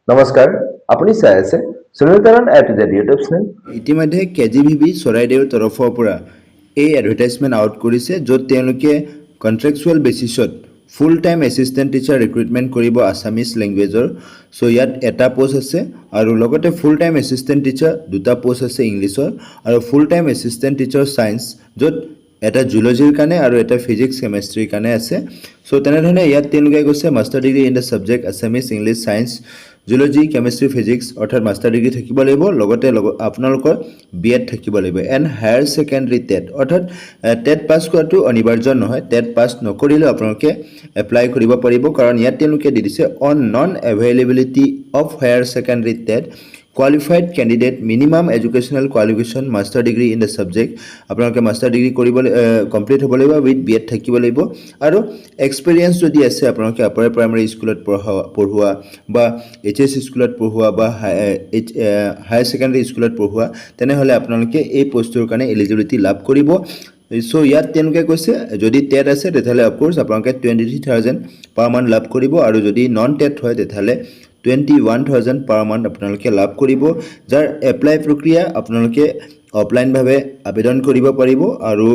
নমস্কাৰ আপুনি চাই আছে সুনীলকৰণ এট ইউটিউব চেনেল ইতিমধ্যে কেজিভিবি চৰাইদেউৰ তৰফৰ পৰা এই এডভাৰটাইজমেণ্ট আউট কৰিছে য'ত তেওঁলোকে কণ্ট্ৰেকচুৱেল বেচিছত ফুল টাইম এছিষ্টেণ্ট টিচাৰ ৰিক্ৰুইটমেণ্ট কৰিব আছামিজ লেংগুৱেজৰ চ' ইয়াত এটা পোষ্ট আছে আৰু লগতে ফুল টাইম এছিষ্টেণ্ট টিচাৰ দুটা পোষ্ট আছে ইংলিছৰ আৰু full time assistant teacher science য'ত এটা জুলজিৰ কাৰণে আৰু এটা ফিজিক্স কেমেষ্ট্ৰিৰ কাৰণে আছে চ' তেনেধৰণে ইয়াত তেওঁলোকে কৈছে master degree in the subject Assamese English science zoology chemistry physics অৰ্থাৎ মাষ্টাৰ ডিগ্ৰী থাকিব লাগিব লগতে আপোনালোকৰ বিএড থাকিব লাগিব এণ্ড হায়াৰ ছেকেণ্ডেৰী টেট অৰ্থাৎ টেট পাছ কৰাটো অনিবাৰ্য নহয় টেট পাছ নকৰিলেও আপোনালোকে এপ্লাই কৰিব পাৰিব কাৰণ ইয়াত তেওঁলোকে দি দিছে on non availability of higher secondary TET qualified candidate minimum educational qualification master degree in the subject আপোনালোকে মাষ্টাৰ ডিগ্ৰী কৰিব কমপ্লিট হ'ব লাগিব উইথ বিএড থাকিব লাগিব আৰু এক্সপিৰিয়েঞ্চ যদি আছে আপোনালোকে আপাৰ প্ৰাইমাৰী স্কুলত পঢ়োৱা বা এইচএছ স্কুলত পঢ়োৱা বা হায়াৰ ছেকেণ্ডেৰী স্কুলত পঢ়োৱা তেনেহ'লে আপোনালোকে এই পষ্টটোৰ কাৰণে এলিজিবিলিটি লাভ কৰিব চ' ইয়াত তেওঁলোকে কৈছে যদি টেট আছে তেতিয়াহ'লে অফক'ৰ্ছ আপোনালোকে 23,000 পাৰ মান্থ লাভ কৰিব আৰু যদি নন টেট হয় তেতিয়াহ'লে 21,000 পাৰ মান্থ আপোনালোকে লাভ কৰিব যাৰ এপ্লাই প্ৰক্ৰিয়া আপোনালোকে অফলাইনভাৱে আবেদন কৰিব পাৰিব আৰু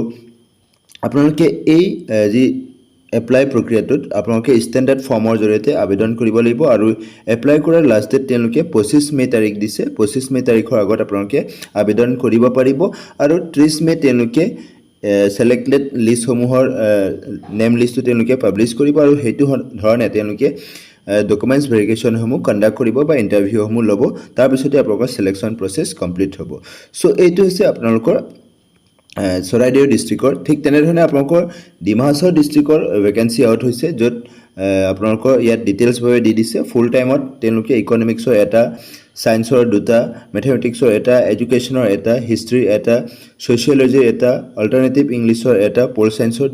আপোনালোকে এই যি এপ্লাই প্ৰক্ৰিয়াটোত আপোনালোকে ষ্টেণ্ডাৰ্ড ফৰ্মৰ জৰিয়তে আবেদন কৰিব লাগিব আৰু এপ্লাই কৰাৰ লাষ্ট ডেট তেওঁলোকে 25 মে' তাৰিখ দিছে 25 মে' তাৰিখৰ আগত আপোনালোকে আবেদন কৰিব পাৰিব আৰু 30 মে' তেওঁলোকে ছিলেক্টেড লিষ্টসমূহৰ নেম লিষ্টটো তেওঁলোকে পাব্লিছ কৰিব আৰু সেইটো ধৰণে তেওঁলোকে ডকুমেণ্টছ ভেৰিফিকেশ্যনসমূহ কণ্ডাক্ট কৰিব বা ইণ্টাৰভিউসমূহ ল'ব তাৰপিছতে আপোনালোকৰ ছিলেকশ্যন প্ৰচেছ কমপ্লিট হ'ব চ' এইটো হৈছে আপোনালোকৰ চৰাইদেউ ডিষ্ট্ৰিক্টৰ ঠিক তেনেধৰণে আপোনালোকৰ ডিমা হাছাও ডিষ্ট্ৰিক্টৰ ভেকেঞ্চি আউট হৈছে য'ত আপোনালোকৰ ইয়াত ডিটেইলছভাৱে দি দিছে ফুল টাইমত তেওঁলোকে ইকনমিক্সৰ এটা ছায়েন্সৰ দুটা মেথমেটিক্সৰ এটা এডুকেশ্যনৰ এটা হিষ্ট্ৰীৰ এটা ছ'চিয়লজিৰ এটা অল্টাৰনেটিভ ইংলিছৰ এটা পল ছায়েন্সৰ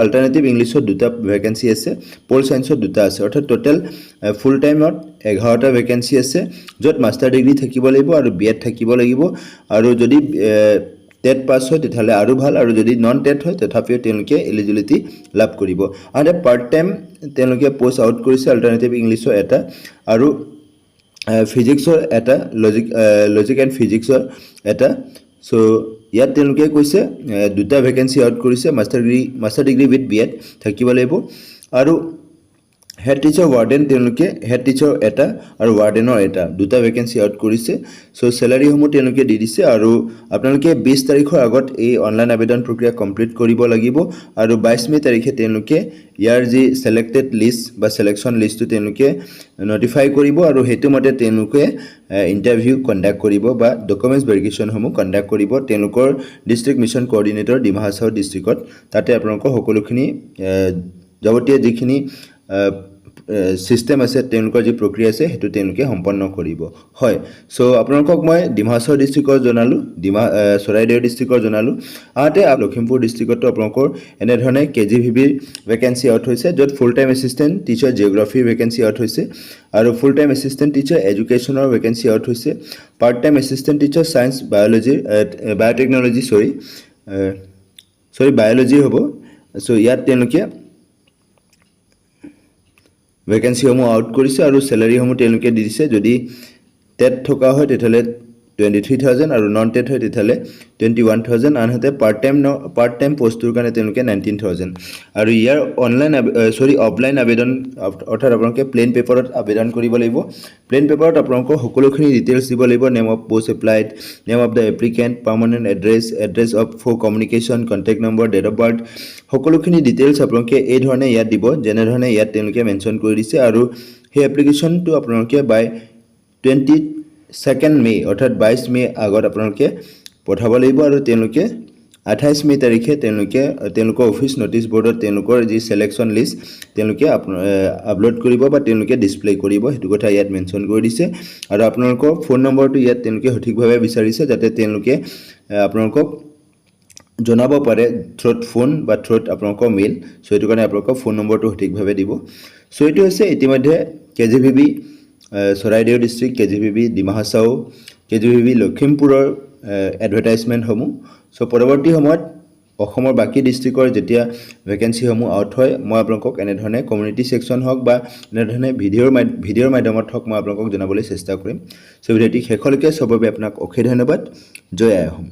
অল্টাৰনেটিভ ইংলিছৰ দুটা ভেকেঞ্চি আছে পল ছায়েন্সৰ দুটা আছে অৰ্থাৎ টোটেল ফুল টাইমত 11টা ভেকেঞ্চি আছে য'ত মাষ্টাৰ ডিগ্ৰী থাকিব লাগিব আৰু বিএড থাকিব লাগিব আৰু যদি টেট পাছ হয় তেতিয়াহ'লে আৰু ভাল আৰু যদি নন টেট হয় তথাপিও তেওঁলোকে এলিজিবিলিটি লাভ কৰিব আৰু পাৰ্ট টাইম তেওঁলোকে পোষ্ট আউট কৰিছে অল্টাৰনেটিভ ইংলিছৰ এটা আৰু ফিজিক্সৰ এটা লজিক এণ্ড ফিজিক্সৰ এটা চ' ইয়াত তেওঁলোকে কৈছে দুটা ভেকেঞ্চি আউট কৰিছে মাষ্টাৰ ডিগ্ৰী উইথ বিএড থাকিব লাগিব আৰু হেড টিচাৰ ৱাৰ্ডেন তেওঁলোকে হেড টিচাৰ এটা আৰু ৱাৰ্ডেনৰ এটা দুটা ভেকেঞ্চি আউট কৰিছে চ' চেলাৰীসমূহ তেওঁলোকে দি দিছে আৰু আপোনালোকে 20 তাৰিখৰ আগত এই অনলাইন আবেদন প্ৰক্ৰিয়া কমপ্লিট কৰিব লাগিব আৰু 22 মে' তাৰিখে তেওঁলোকে ইয়াৰ যি ছিলেক্টেড লিষ্ট বা ছিলেকশ্যন লিষ্টটো তেওঁলোকে নটিফাই কৰিব আৰু সেইটো মতে তেওঁলোকে ইণ্টাৰভিউ কণ্ডাক্ট কৰিব বা ডকুমেণ্টছ ভেৰিফিকেশ্যনসমূহ কণ্ডাক্ট কৰিব তেওঁলোকৰ district mission coordinator Dima Hasao ডিষ্ট্ৰিক্টত তাতে আপোনালোকৰ সকলোখিনি যাৱতীয় যিখিনি চিষ্টেম আছে তেওঁলোকৰ যি প্ৰক্ৰিয়া আছে সেইটো তেওঁলোকে সম্পন্ন কৰিব হয় চ' আপোনালোকক মই ডিমা হাছাও ডিষ্ট্ৰিক্টৰ জনালোঁ চৰাইদেউ ডিষ্ট্ৰিক্টৰ জনালোঁ আনহাতে লখিমপুৰ ডিষ্ট্ৰিক্টতো আপোনালোকৰ এনেধৰণে কেজিভিবিৰ ভেকেঞ্চি আউট হৈছে য'ত ফুল টাইম এছিষ্টেণ্ট টিচাৰ জিঅ'গ্ৰাফিৰ ভেকেঞ্চি আউট হৈছে আৰু ফুল টাইম এছিষ্টেণ্ট টিচাৰ এডুকেশ্যনৰ ভেকেঞ্চি আউট হৈছে part time assistant teacher science biology হ'ব চ' ইয়াত তেওঁলোকে ভেকেঞ্চিসমূহ আউট কৰিছে আৰু চেলাৰীসমূহ তেওঁলোকে দি দিছে যদি টেট থকা হয় তেতিয়াহ'লে 23,000 আৰু নন টেট হয় তেতিয়াহ'লে 21,000 আনহাতে পাৰ্ট টাইম পষ্টটোৰ কাৰণে তেওঁলোকে 19,000 আৰু ইয়াৰ অফলাইন আবেদন অৰ্থাৎ আপোনালোকে প্লেইন পেপাৰত আবেদন কৰিব লাগিব প্লেইন পেপাৰত আপোনালোকৰ সকলোখিনি ডিটেইলছ দিব লাগিব name of post applied name of the applicant permanent address of for communication contact number date of birth সকলোখিনি ডিটেইলছ আপোনালোকে এই ধৰণে ইয়াত দিব যেনেধৰণে ইয়াত তেওঁলোকে মেনশ্যন কৰি দিছে আৰু সেই এপ্লিকেশ্যনটো আপোনালোকে বাই 22 মে' অৰ্থাৎ 22 মে' আগত আপোনালোকে পঠাব লাগিব আৰু তেওঁলোকে 28 মে' তাৰিখে তেওঁলোকৰ অফিচ ন'টিছ বৰ্ডত তেওঁলোকৰ যি ছিলেকশ্যন লিষ্ট তেওঁলোকে আপলোড কৰিব বা তেওঁলোকে ডিছপ্লে কৰিব সেইটো কথা ইয়াত মেনশ্যন কৰি দিছে আৰু আপোনালোকৰ ফোন নম্বৰটো ইয়াত তেওঁলোকে সঠিকভাৱে বিচাৰিছে যাতে তেওঁলোকে আপোনালোকক জনাব পাৰে থ্ৰুত ফোন বা থ্ৰুত আপোনালোকৰ মেইল চ' সেইটো কাৰণে আপোনালোকৰ ফোন নম্বৰটো সঠিকভাৱে দিব চ' এইটো হৈছে ইতিমধ্যে কেজিভিবি চৰাইদেউ ডিষ্ট্ৰিক্ট কেজিভিবি ডিমা হাছাও কেজিভিবি লখিমপুৰৰ এডভাৰটাইজমেণ্টসমূহ চ' পৰৱৰ্তী সময়ত অসমৰ বাকী ডিষ্ট্ৰিক্টৰ যেতিয়া ভেকেঞ্চিসমূহ আউট হয় মই আপোনালোকক এনেধৰণে কমিউনিটি ছেকশ্যন হওক বা এনেধৰণে ভিডিঅ'ৰ মাধ্যমত হওক মই আপোনালোকক জনাবলৈ চেষ্টা কৰিম। চ' ভিডিঅ'টি শেষলৈকে চাবৰ বাবে আপোনাক অশেষ ধন্যবাদ। জয় আই অসম।